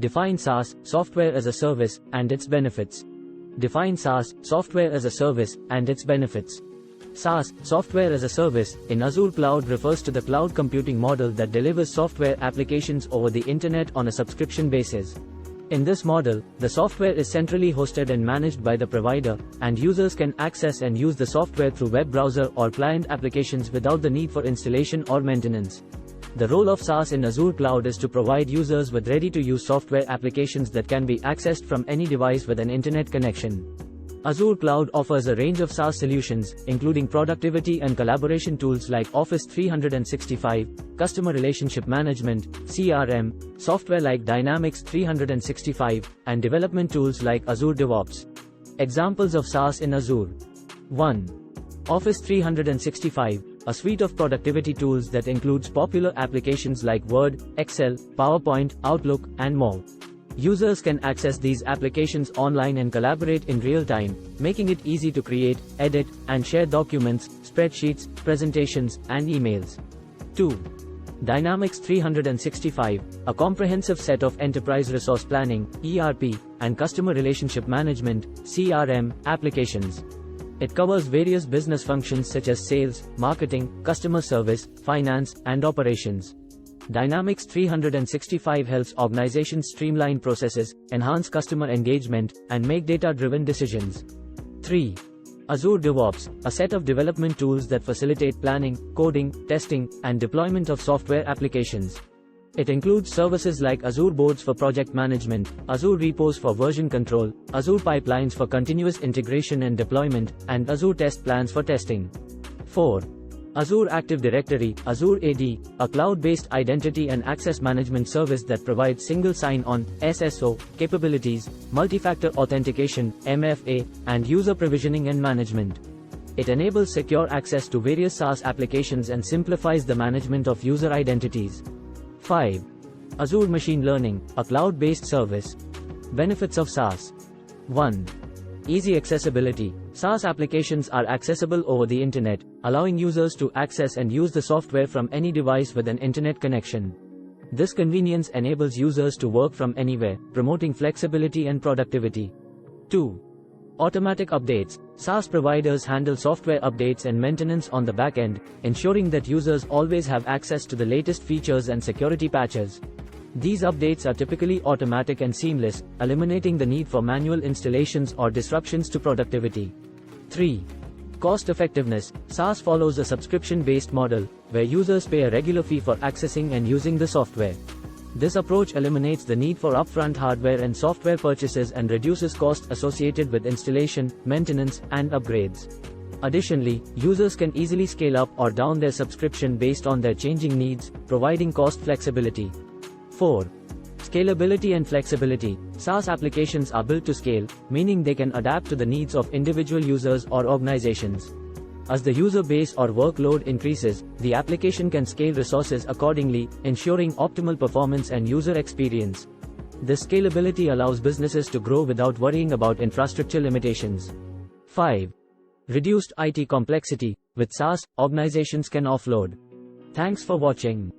Define SaaS, software as a service, and its benefits. Define SaaS, software as a service, and its benefits. SaaS, software as a service, in Azure Cloud refers to the cloud computing model that delivers software applications over the internet on a subscription basis. In this model, the software is centrally hosted and managed by the provider, and users can access and use the software through web browser or client applications without the need for installation or maintenance. The role of SaaS in Azure Cloud is to provide users with ready-to-use software applications that can be accessed from any device with an internet connection. Azure Cloud offers a range of SaaS solutions, including productivity and collaboration tools like Office 365, customer relationship management, CRM, software like Dynamics 365, and development tools like Azure DevOps. Examples of SaaS in Azure. 1. Office 365, a suite of productivity tools that includes popular applications like Word, Excel, PowerPoint, Outlook, and more. Users can access these applications online and collaborate in real time, making it easy to create, edit, and share documents, spreadsheets, presentations, and emails. 2. Dynamics 365, a comprehensive set of enterprise resource planning, ERP, and customer relationship management, CRM, applications. It covers various business functions such as sales, marketing, customer service, finance, and operations. Dynamics 365 helps organizations streamline processes, enhance customer engagement, and make data-driven decisions. 3. Azure DevOps, a set of development tools that facilitate planning, coding, testing, and deployment of software applications. It includes services like Azure Boards for project management, Azure Repos for version control, Azure Pipelines for continuous integration and deployment, and Azure Test Plans for testing. 4. Azure Active Directory, Azure AD, a cloud-based identity and access management service that provides single sign-on, SSO, capabilities, multi-factor authentication, MFA, and user provisioning and management. It enables secure access to various SaaS applications and simplifies the management of user identities. 5. Azure Machine Learning, a cloud-based service. Benefits of SaaS. 1. Easy accessibility. SaaS applications are accessible over the internet, allowing users to access and use the software from any device with an internet connection. This convenience enables users to work from anywhere, promoting flexibility and productivity. 2. Automatic updates. SaaS providers handle software updates and maintenance on the back end, ensuring that users always have access to the latest features and security patches. These updates are typically automatic and seamless, eliminating the need for manual installations or disruptions to productivity. 3. Cost effectiveness. SaaS follows a subscription-based model, where users pay a regular fee for accessing and using the software. This approach eliminates the need for upfront hardware and software purchases and reduces costs associated with installation, maintenance, and upgrades. Additionally, users can easily scale up or down their subscription based on their changing needs, providing cost flexibility. 4. Scalability and flexibility. SaaS applications are built to scale, meaning they can adapt to the needs of individual users or organizations. As the user base or workload increases, the application can scale resources accordingly, ensuring optimal performance and user experience. This scalability allows businesses to grow without worrying about infrastructure limitations. 5. Reduced IT complexity. With SaaS, organizations can offload. Thanks for watching.